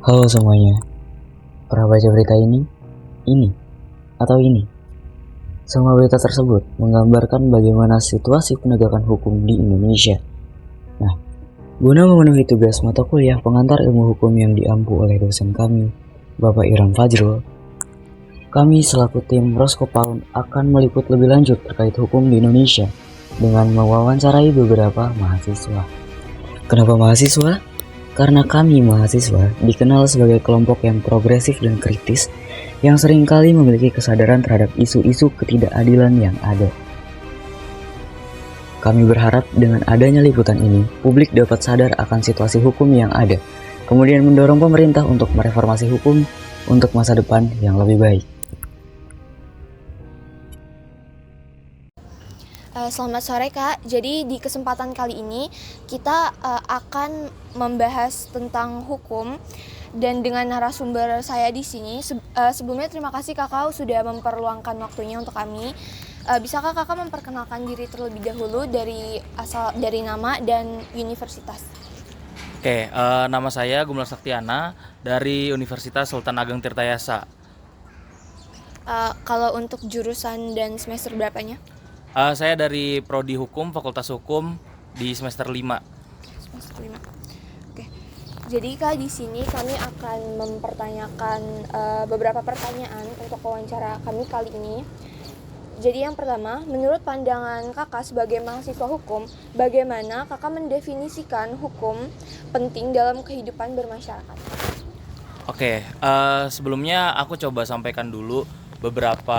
Halo semuanya, pernah baca berita ini? Ini? Atau ini? Semua berita tersebut menggambarkan bagaimana situasi penegakan hukum di Indonesia. Nah, guna memenuhi tugas mata kuliah pengantar ilmu hukum yang diampu oleh dosen kami, Bapak Iram Fajrul, kami selaku tim Roskopaun akan meliput lebih lanjut terkait hukum di Indonesia dengan mewawancarai beberapa mahasiswa. Kenapa mahasiswa? Karena kami mahasiswa dikenal sebagai kelompok yang progresif dan kritis yang seringkali memiliki kesadaran terhadap isu-isu ketidakadilan yang ada. Kami berharap dengan adanya liputan ini, publik dapat sadar akan situasi hukum yang ada, kemudian mendorong pemerintah untuk mereformasi hukum untuk masa depan yang lebih baik. Selamat sore Kak, jadi di kesempatan kali ini kita akan membahas tentang hukum dan dengan narasumber saya di sini. Sebelumnya terima kasih Kakak sudah memperluangkan waktunya untuk kami. Bisakah Kakak memperkenalkan diri terlebih dahulu dari nama dan universitas? Oke, nama saya Gumelar Saktiana dari Universitas Sultan Ageng Tirtayasa. Kalau untuk jurusan dan semester berapanya? Saya dari Prodi Hukum, Fakultas Hukum di semester 5. Semester 5. Oke. Jadi Kak, di sini kami akan mempertanyakan beberapa pertanyaan untuk wawancara kami kali ini. Jadi yang pertama, menurut pandangan Kakak sebagai mahasiswa hukum, bagaimana Kakak mendefinisikan hukum penting dalam kehidupan bermasyarakat? Oke, sebelumnya aku coba sampaikan dulu beberapa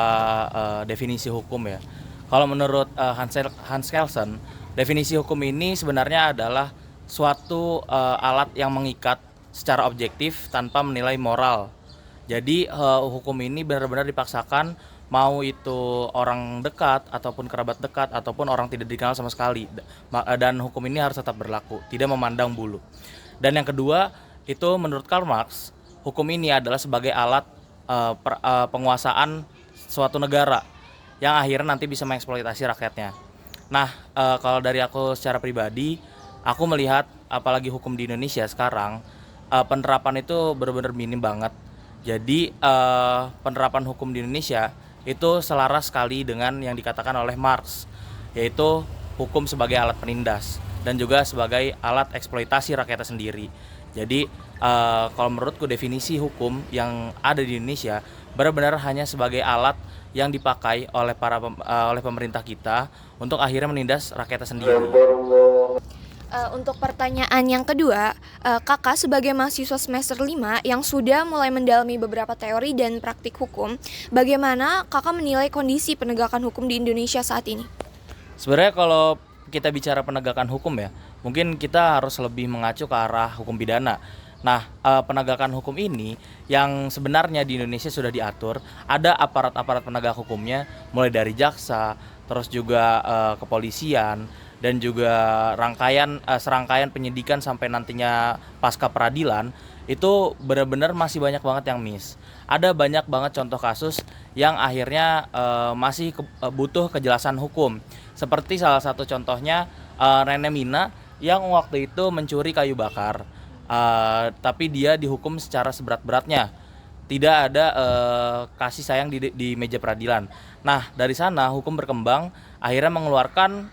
definisi hukum ya. Kalau menurut Hans Kelsen, definisi hukum ini sebenarnya adalah suatu alat yang mengikat secara objektif tanpa menilai moral. Jadi hukum ini benar-benar dipaksakan, mau itu orang dekat ataupun kerabat dekat ataupun orang tidak dikenal sama sekali, dan hukum ini harus tetap berlaku, tidak memandang bulu. Dan yang kedua, itu menurut Karl Marx, hukum ini adalah sebagai alat penguasaan suatu negara yang akhirnya nanti bisa mengeksploitasi rakyatnya. Nah, kalau dari aku secara pribadi, aku melihat apalagi hukum di Indonesia sekarang, penerapan itu benar-benar minim banget. Jadi penerapan hukum di Indonesia itu selaras sekali dengan yang dikatakan oleh Marx, yaitu hukum sebagai alat penindas dan juga sebagai alat eksploitasi rakyatnya sendiri. Jadi kalau menurutku definisi hukum yang ada di Indonesia benar-benar hanya sebagai alat yang dipakai oleh pemerintah kita untuk akhirnya menindas rakyatnya sendiri. Untuk pertanyaan yang kedua, Kakak sebagai mahasiswa semester 5 yang sudah mulai mendalami beberapa teori dan praktik hukum, bagaimana Kakak menilai kondisi penegakan hukum di Indonesia saat ini? Sebenarnya kalau kita bicara penegakan hukum ya, mungkin kita harus lebih mengacu ke arah hukum pidana. Nah, penegakan hukum ini yang sebenarnya di Indonesia sudah diatur, ada aparat-aparat penegak hukumnya, mulai dari jaksa, terus juga kepolisian, dan juga serangkaian penyidikan sampai nantinya pasca peradilan, itu benar-benar masih banyak banget yang miss. Ada banyak banget contoh kasus yang akhirnya masih butuh kejelasan hukum. Seperti salah satu contohnya Rene Mina yang waktu itu mencuri kayu bakar. Tapi dia dihukum secara seberat-beratnya, tidak ada kasih sayang di meja peradilan. Nah, dari sana hukum berkembang, akhirnya mengeluarkan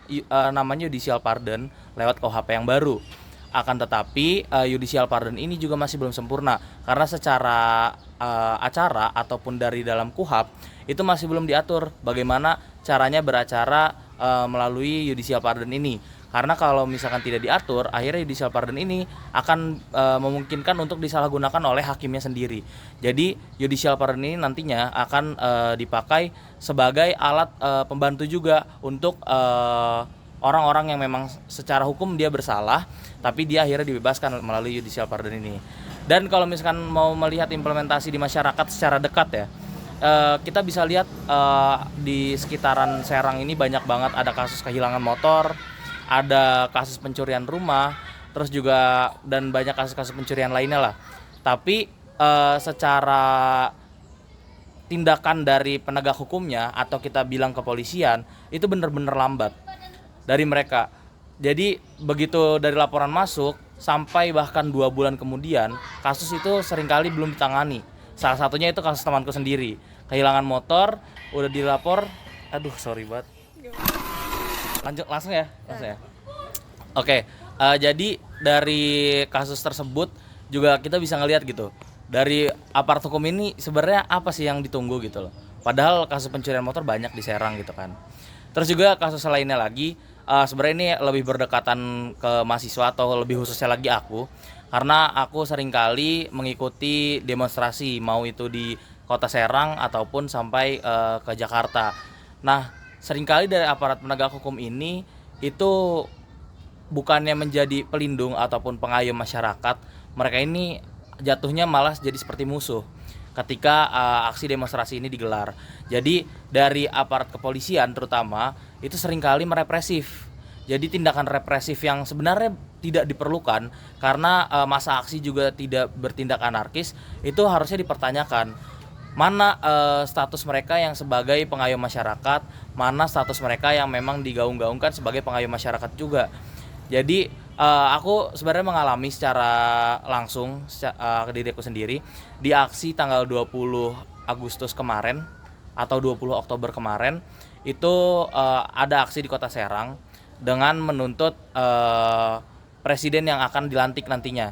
namanya judicial pardon lewat KUHP yang baru. Akan tetapi judicial pardon ini juga masih belum sempurna, karena secara acara ataupun dari dalam KUHP itu masih belum diatur bagaimana caranya beracara melalui judicial pardon ini. Karena kalau misalkan tidak diatur, akhirnya judicial pardon ini akan memungkinkan untuk disalahgunakan oleh hakimnya sendiri. Jadi judicial pardon ini nantinya akan dipakai sebagai alat pembantu juga untuk orang-orang yang memang secara hukum dia bersalah, tapi dia akhirnya dibebaskan melalui judicial pardon ini. Dan kalau misalkan mau melihat implementasi di masyarakat secara dekat ya, kita bisa lihat di sekitaran Serang ini banyak banget ada kasus kehilangan motor, ada kasus pencurian rumah, terus juga dan banyak kasus-kasus pencurian lainnya lah. Tapi secara tindakan dari penegak hukumnya atau kita bilang kepolisian itu benar-benar lambat dari mereka. Jadi begitu dari laporan masuk sampai bahkan 2 bulan kemudian kasus itu seringkali belum ditangani. Salah satunya itu kasus temanku sendiri, kehilangan motor, udah dilapor, aduh sorry banget. Lanjut langsung ya. Oke, jadi dari kasus tersebut juga kita bisa ngelihat gitu. Dari aparat hukum ini sebenarnya apa sih yang ditunggu gitu loh. Padahal kasus pencurian motor banyak di Serang gitu kan. Terus juga kasus lainnya lagi, sebenarnya ini lebih berdekatan ke mahasiswa atau lebih khususnya lagi aku. Karena aku seringkali mengikuti demonstrasi, mau itu di kota Serang ataupun sampai ke Jakarta. Nah, seringkali dari aparat penegak hukum ini itu bukannya menjadi pelindung ataupun pengayom masyarakat, mereka ini jatuhnya malah jadi seperti musuh ketika aksi demonstrasi ini digelar. Jadi dari aparat kepolisian terutama itu seringkali merepresif. Jadi tindakan represif yang sebenarnya tidak diperlukan karena masa aksi juga tidak bertindak anarkis, itu harusnya dipertanyakan. Mana status mereka yang sebagai pengayom masyarakat, mana status mereka yang memang digaung-gaungkan sebagai pengayom masyarakat juga. Jadi aku sebenarnya mengalami secara langsung ke diriku sendiri di aksi tanggal 20 Agustus kemarin atau 20 Oktober kemarin itu ada aksi di Kota Serang dengan menuntut presiden yang akan dilantik nantinya.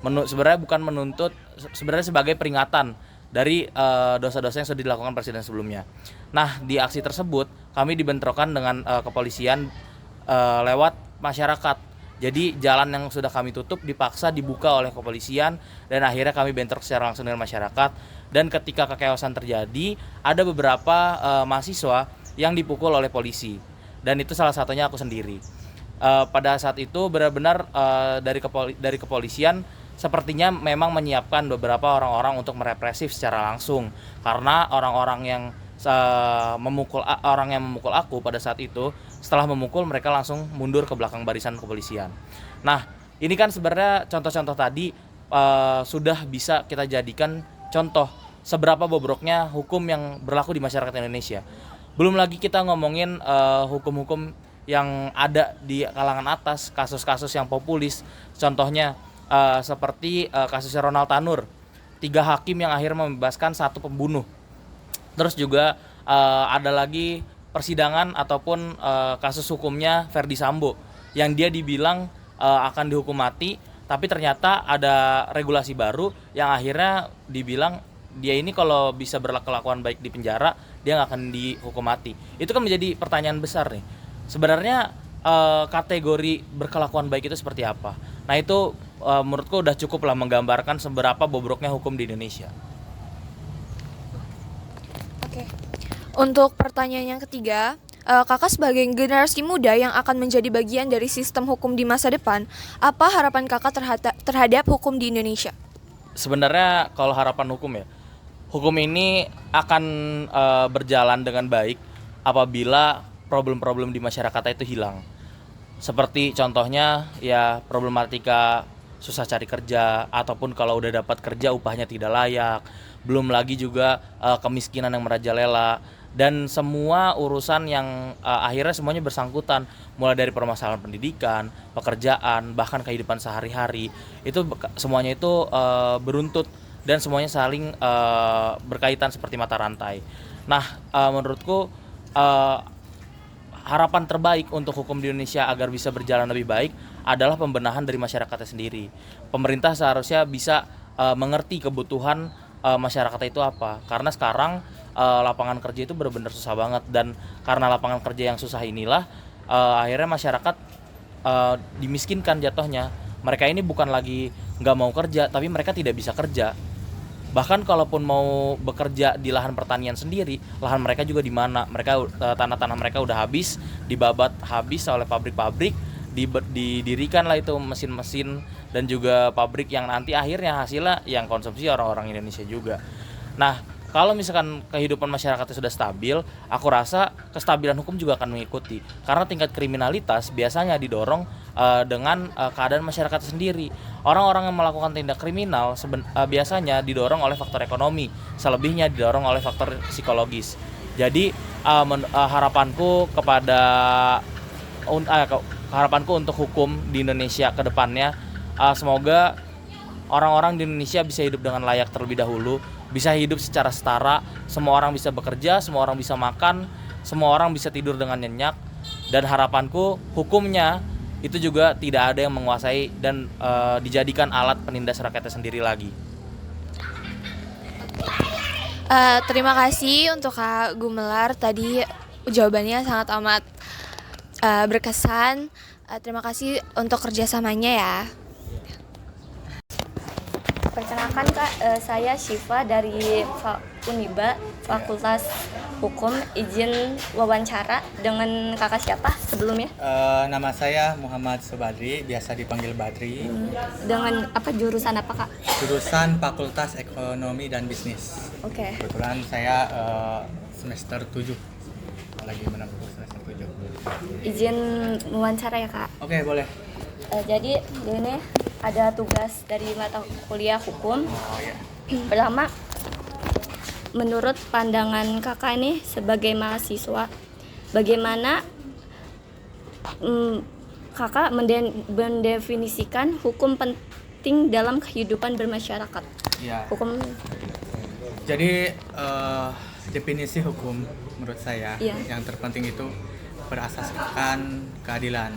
Sebenarnya bukan menuntut, sebenarnya sebagai peringatan dari dosa-dosa yang sudah dilakukan presiden sebelumnya. Nah, di aksi tersebut kami dibentrokan dengan kepolisian lewat masyarakat. Jadi jalan yang sudah kami tutup dipaksa dibuka oleh kepolisian dan akhirnya kami bentrok secara langsung dengan masyarakat. Dan ketika kechaosan terjadi, ada beberapa mahasiswa yang dipukul oleh polisi. Dan itu salah satunya aku sendiri. Pada saat itu benar-benar dari kepolisian sepertinya memang menyiapkan beberapa orang-orang untuk merepresif secara langsung, karena orang-orang yang memukul aku pada saat itu, setelah memukul mereka langsung mundur ke belakang barisan kepolisian. Nah, ini kan sebenarnya contoh-contoh tadi sudah bisa kita jadikan contoh seberapa bobroknya hukum yang berlaku di masyarakat Indonesia. Belum lagi kita ngomongin hukum-hukum yang ada di kalangan atas, kasus-kasus yang populis, contohnya seperti kasusnya Ronald Tanur, 3 hakim yang akhirnya membebaskan 1 pembunuh. Terus juga ada lagi persidangan ataupun kasus hukumnya Ferdy Sambo yang dia dibilang akan dihukum mati, tapi ternyata ada regulasi baru yang akhirnya dibilang dia ini kalau bisa berkelakuan baik di penjara, dia nggak akan dihukum mati. Itu kan menjadi pertanyaan besar nih. Sebenarnya kategori berkelakuan baik itu seperti apa? Nah, itu menurutku udah cukup lah menggambarkan seberapa bobroknya hukum di Indonesia. Oke. Untuk pertanyaan yang ketiga, kakak sebagai generasi muda yang akan menjadi bagian dari sistem hukum di masa depan, apa harapan kakak terhadap hukum di Indonesia? Sebenarnya kalau harapan hukum ya, hukum ini akan berjalan dengan baik apabila problem-problem di masyarakat itu hilang. Seperti contohnya ya problematika susah cari kerja, ataupun kalau udah dapat kerja upahnya tidak layak, belum lagi juga kemiskinan yang merajalela, dan semua urusan yang akhirnya semuanya bersangkutan, mulai dari permasalahan pendidikan, pekerjaan, bahkan kehidupan sehari-hari, itu semuanya itu beruntut dan semuanya saling berkaitan seperti mata rantai. Nah, menurutku harapan terbaik untuk hukum di Indonesia agar bisa berjalan lebih baik adalah pembenahan dari masyarakatnya sendiri. Pemerintah seharusnya bisa mengerti kebutuhan masyarakat itu apa, karena sekarang lapangan kerja itu benar-benar susah banget, dan karena lapangan kerja yang susah inilah akhirnya masyarakat dimiskinkan jatuhnya. Mereka ini bukan lagi nggak mau kerja, tapi mereka tidak bisa kerja. Bahkan kalaupun mau bekerja di lahan pertanian sendiri, lahan mereka juga di mana? Mereka tanah-tanah mereka udah habis, dibabat habis oleh pabrik-pabrik, didirikanlah itu mesin-mesin dan juga pabrik yang nanti akhirnya hasilnya yang konsumsi orang-orang Indonesia juga. Nah, kalau misalkan kehidupan masyarakatnya sudah stabil, aku rasa kestabilan hukum juga akan mengikuti. Karena tingkat kriminalitas biasanya didorong dengan keadaan masyarakat sendiri. Orang-orang yang melakukan tindak kriminal biasanya didorong oleh faktor ekonomi, selebihnya didorong oleh faktor psikologis. Jadi harapanku harapanku untuk hukum di Indonesia ke depannya Semoga orang-orang di Indonesia bisa hidup dengan layak terlebih dahulu, bisa hidup secara setara, semua orang bisa bekerja, semua orang bisa makan, semua orang bisa tidur dengan nyenyak, dan harapanku hukumnya itu juga tidak ada yang menguasai dan dijadikan alat penindas rakyatnya sendiri lagi. Terima kasih untuk Kak Gumelar, tadi jawabannya sangat amat berkesan. Terima kasih untuk kerjasamanya ya. Perkenalkan Kak, saya Syifa dari Uniba, Fakultas Hukum. Izin wawancara dengan kakak siapa sebelumnya? Nama saya Muhammad Subadri, biasa dipanggil Badri. Dengan jurusan apa Kak? Jurusan Fakultas Ekonomi dan Bisnis. Oke. Kebetulan saya semester 7, lagi menempuh semester 7. Izin wawancara ya Kak. Oke, boleh. Jadi ini ada tugas dari mata kuliah hukum. Oh ya. Pertama, menurut pandangan kakak ini sebagai mahasiswa, bagaimana kakak mendefinisikan hukum penting dalam kehidupan bermasyarakat? Ya. Hukum. Jadi definisi hukum menurut saya Iya. yang terpenting itu berasaskan keadilan.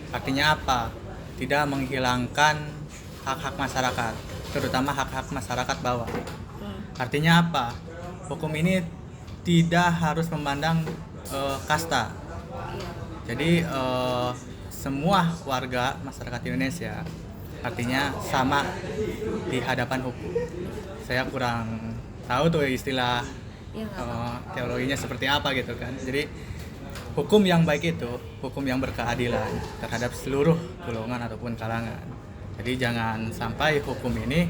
Artinya apa? Tidak menghilangkan hak-hak masyarakat, terutama hak-hak masyarakat bawah. Artinya apa? Hukum ini tidak harus memandang kasta. Jadi semua warga masyarakat Indonesia artinya sama di hadapan hukum. Saya kurang tahu tuh istilah teologinya seperti apa gitu kan. Jadi hukum yang baik itu hukum yang berkeadilan terhadap seluruh golongan ataupun kalangan. Jadi jangan sampai hukum ini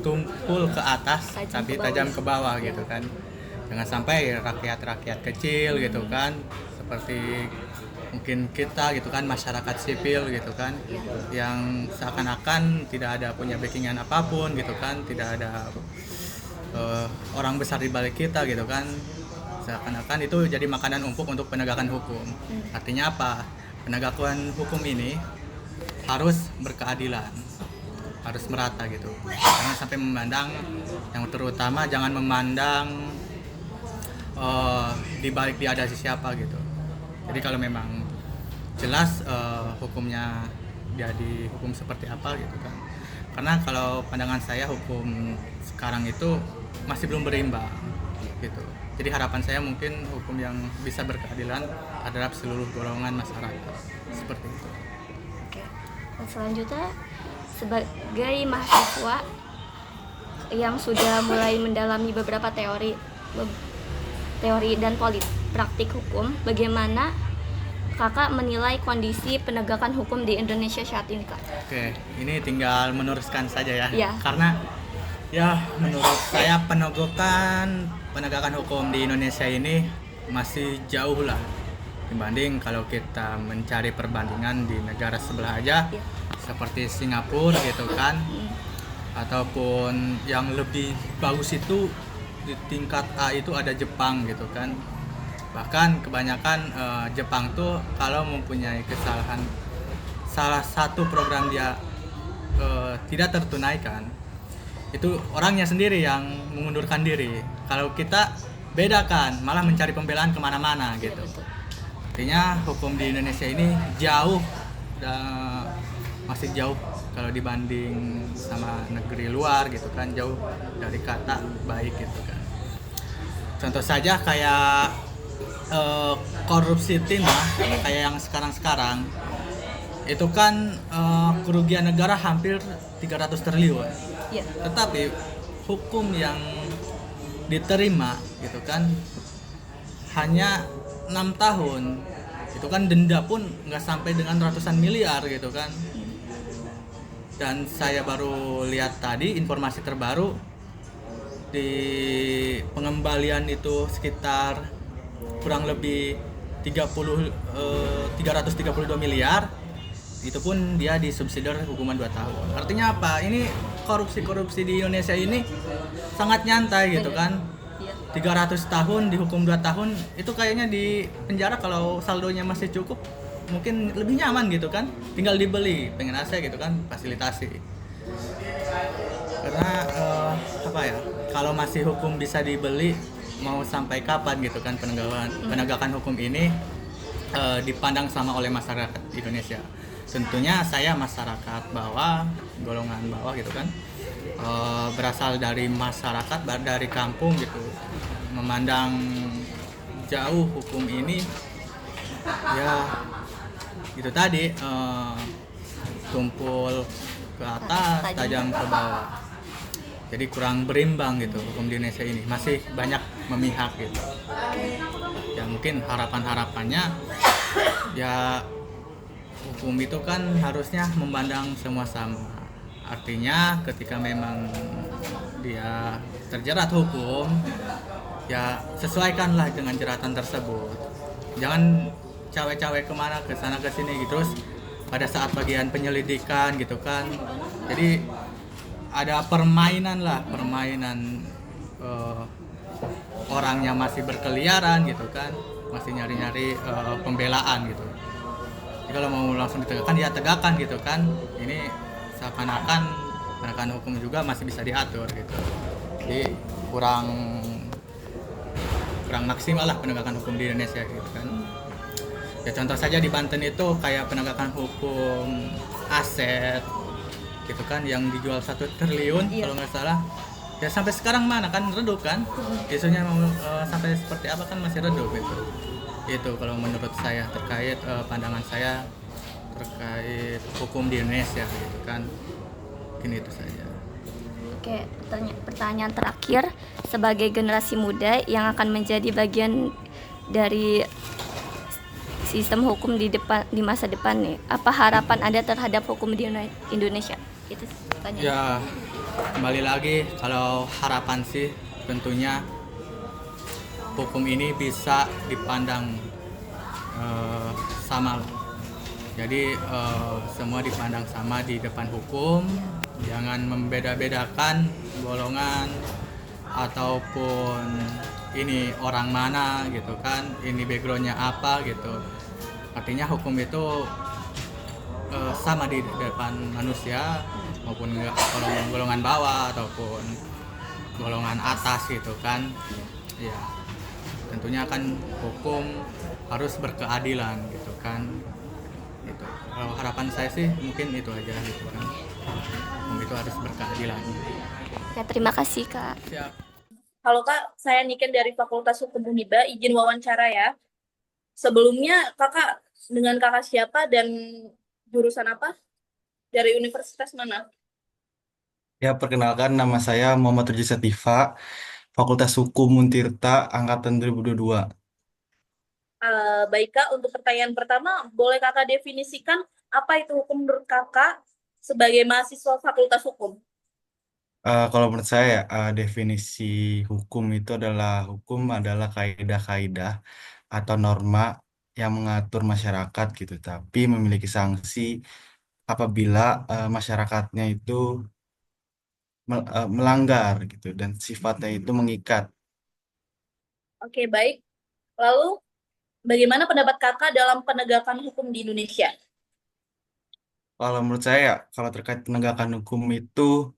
tumpul ke atas tapi tajam ke bawah gitu kan. Jangan sampai rakyat-rakyat kecil gitu kan, seperti mungkin kita gitu kan, masyarakat sipil gitu kan, yang seakan-akan tidak ada punya backingan apapun gitu kan, tidak ada orang besar di balik kita gitu kan, seakan-akan itu jadi makanan empuk untuk penegakan hukum. Artinya apa? Penegakan hukum ini harus berkeadilan, harus merata gitu. Jangan sampai memandang, yang terutama jangan memandang di balik dia ada siapa gitu. Jadi kalau memang jelas hukumnya jadi hukum seperti apa gitu kan. Karena kalau pandangan saya hukum sekarang itu masih belum berimbang gitu. Jadi harapan saya mungkin hukum yang bisa berkeadilan terhadap seluruh golongan masyarakat seperti itu. Oke. Dan selanjutnya, sebagai mahasiswa yang sudah mulai mendalami beberapa teori dan praktik hukum, bagaimana kakak menilai kondisi penegakan hukum di Indonesia saat ini, Kak? Oke, ini tinggal meneruskan saja ya. Iya. Karena ya menurut saya penegakan hukum di Indonesia ini masih jauh lah dibanding kalau kita mencari perbandingan di negara sebelah aja, seperti Singapura gitu kan, ataupun yang lebih bagus itu di tingkat A itu ada Jepang gitu kan. Bahkan kebanyakan Jepang tuh kalau mempunyai kesalahan, salah satu program dia tidak tertunaikan, itu orangnya sendiri yang mengundurkan diri. Kalau kita bedakan, malah mencari pembelaan kemana-mana gitu. Artinya hukum di Indonesia ini jauh, masih jauh kalau dibanding sama negeri luar gitu kan, jauh dari kata baik gitu kan. Contoh saja kayak korupsi timah kayak yang sekarang itu kan kerugian negara hampir 300 triliun. Iya. Tetapi hukum yang diterima gitu kan hanya 6 tahun. Itu kan denda pun nggak sampai dengan ratusan miliar gitu kan. Dan saya baru lihat tadi informasi terbaru, di pengembalian itu sekitar kurang lebih 332 miliar. Itu pun dia disubsidiar hukuman 2 tahun. Artinya apa? Ini korupsi di Indonesia ini sangat nyantai gitu kan. 300 tahun dihukum 2 tahun, itu kayaknya di penjara kalau saldonya masih cukup mungkin lebih nyaman gitu kan, tinggal dibeli, pengen AC gitu kan, fasilitasi. Karena apa ya, kalau masih hukum bisa dibeli, mau sampai kapan gitu kan penegakan hukum ini dipandang sama oleh masyarakat Indonesia. Tentunya saya masyarakat bawah, golongan bawah gitu kan, berasal dari masyarakat, dari kampung gitu, memandang jauh hukum ini, ya itu tadi, tumpul ke atas, tajam ke bawah. Jadi kurang berimbang gitu hukum di Indonesia ini, masih banyak memihak gitu. Ya mungkin harapannya ya, hukum itu kan harusnya memandang semua sama. Artinya ketika memang dia terjerat hukum, ya sesuaikanlah dengan jeratan tersebut. Jangan cawe-cawe kemana, ke sana ke sini gitu. Terus pada saat bagian penyelidikan gitu kan, jadi ada permainan eh, orang yang masih berkeliaran gitu kan, masih nyari-nyari pembelaan gitu. Jadi kalau mau langsung ditegakkan ya tegakkan gitu kan. Ini seakan-akan penegakan hukum juga masih bisa diatur gitu. Jadi kurang kurang maksimal lah penegakan hukum di Indonesia gitu kan. Ya contoh saja di Banten itu kayak penegakan hukum aset gitu kan, yang dijual 1 triliun kalau nggak salah. Ya sampai sekarang mana kan redup kan, isunya mau sampai seperti apa kan masih redup gitu. Itu kalau menurut saya terkait pandangan saya terkait hukum di Indonesia gitu kan. Mungkin itu saja. Oke, pertanyaan terakhir, sebagai generasi muda yang akan menjadi bagian dari sistem hukum di masa depan nih, apa harapan Anda terhadap hukum di Indonesia? Itu pertanyaan. Ya kembali lagi, kalau harapan sih tentunya hukum ini bisa dipandang sama lah. Jadi semua dipandang sama di depan hukum, jangan membeda-bedakan golongan ataupun ini orang mana gitu kan, ini backgroundnya apa gitu. Artinya hukum itu sama di depan manusia, maupun golongan bawah ataupun golongan atas gitu kan. Ya tentunya kan hukum harus berkeadilan gitu kan. Itu kalau harapan saya sih mungkin itu aja gitu kan, hukum itu harus berkeadilan. Ya, terima kasih Kak. Siap. Halo Kak, saya Niken dari Fakultas Hukum Uniba, izin wawancara ya. Sebelumnya Kakak, dengan Kakak siapa dan jurusan apa? Dari universitas mana? Ya, perkenalkan nama saya Muhammad Rudi Sativa, Fakultas Hukum Untirta, Angkatan 2022. Baik Kak, untuk pertanyaan pertama, boleh Kakak definisikan apa itu hukum menurut Kakak sebagai mahasiswa Fakultas Hukum? Kalau menurut saya, definisi hukum adalah kaidah-kaidah atau norma yang mengatur masyarakat gitu, tapi memiliki sanksi apabila masyarakatnya itu melanggar gitu dan sifatnya itu mengikat. Oke, baik. Lalu, bagaimana pendapat Kakak dalam penegakan hukum di Indonesia? Kalau menurut saya, kalau terkait penegakan hukum itu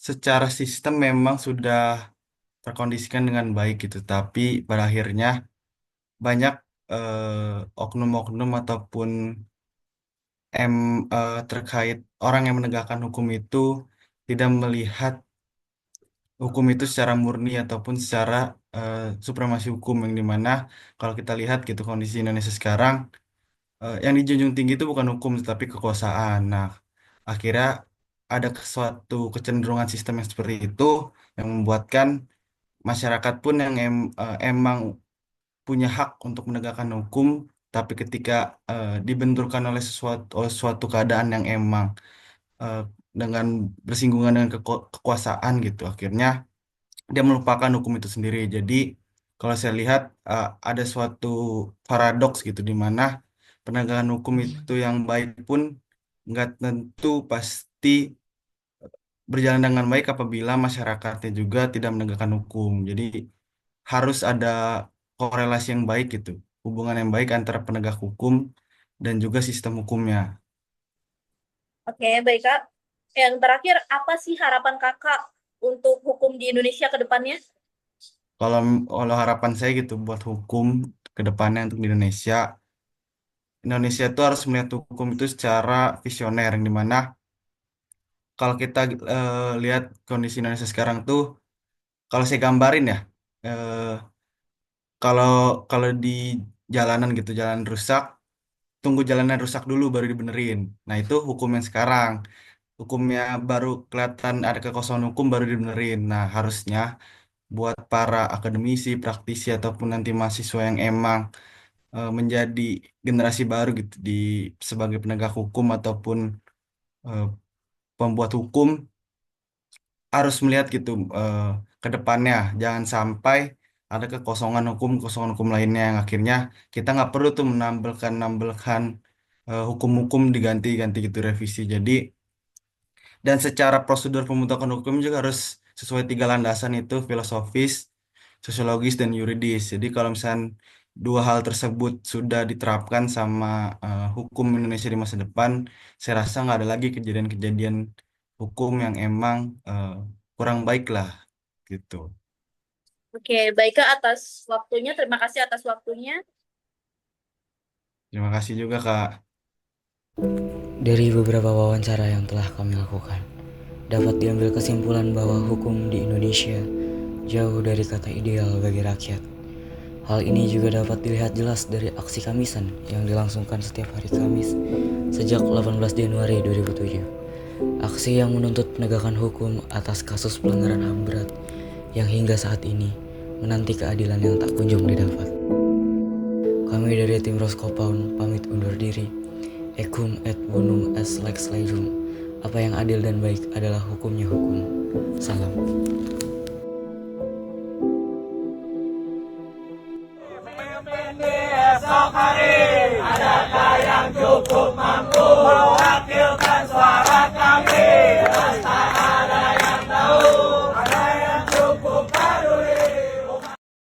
secara sistem memang sudah terkondisikan dengan baik gitu, tapi pada akhirnya banyak oknum-oknum ataupun terkait orang yang menegakkan hukum itu tidak melihat hukum itu secara murni ataupun secara supremasi hukum, yang dimana kalau kita lihat gitu kondisi Indonesia sekarang, yang dijunjung tinggi itu bukan hukum tetapi kekuasaan. Nah, akhirnya ada suatu kecenderungan sistem yang seperti itu yang membuatkan masyarakat pun yang emang punya hak untuk menegakkan hukum, tapi ketika dibenturkan oleh suatu keadaan yang emang eh, dengan bersinggungan dengan kekuasaan gitu, akhirnya dia melupakan hukum itu sendiri. Jadi kalau saya lihat ada suatu paradoks gitu di mana penegakan hukum itu yang baik pun nggak tentu pasti berjalan dengan baik apabila masyarakatnya juga tidak menegakkan hukum. Jadi harus ada korelasi yang baik gitu, hubungan yang baik antara penegak hukum dan juga sistem hukumnya. Oke, baik Kak. Yang terakhir, apa sih harapan Kakak untuk hukum di Indonesia ke depannya? Kalau kalau harapan saya gitu buat hukum ke depannya untuk di Indonesia, Indonesia itu harus melihat hukum itu secara visioner, yang dimana kalau kita lihat kondisi Indonesia sekarang tuh, kalau saya gambarin ya, eh, kalau kalau di jalanan gitu, jalan rusak, tunggu jalanan rusak dulu baru dibenerin. Nah itu hukum yang sekarang, hukumnya baru kelihatan ada kekosongan hukum baru dibenerin. Nah harusnya buat para akademisi, praktisi ataupun nanti mahasiswa yang emang menjadi generasi baru gitu di sebagai penegak hukum ataupun eh, pembuat hukum, harus melihat gitu ke depannya, jangan sampai ada kekosongan hukum lainnya yang akhirnya kita nggak perlu tuh menambahkan hukum-hukum diganti-ganti gitu revisi. Jadi dan secara prosedur pembentukan hukum juga harus sesuai tiga landasan itu, filosofis, sosiologis, dan yuridis. Jadi kalau misalnya dua hal tersebut sudah diterapkan sama hukum Indonesia di masa depan, saya rasa nggak ada lagi kejadian-kejadian hukum yang emang kurang baik lah gitu. Oke, baik Kak atas waktunya. Terima kasih atas waktunya. Terima kasih juga Kak. Dari beberapa wawancara yang telah kami lakukan, dapat diambil kesimpulan bahwa hukum di Indonesia jauh dari kata ideal bagi rakyat. Hal ini juga dapat dilihat jelas dari aksi Kamisan yang dilangsungkan setiap hari Kamis sejak 18 Januari 2007. Aksi yang menuntut penegakan hukum atas kasus pelanggaran HAM berat yang hingga saat ini menanti keadilan yang tak kunjung didapat. Kami dari tim Roskopaun pamit undur diri. Ekum et bonum es lex legum. Apa yang adil dan baik adalah hukumnya hukum. Salam. Esok hari, adakah yang cukup mampu mewakilkan suara kami?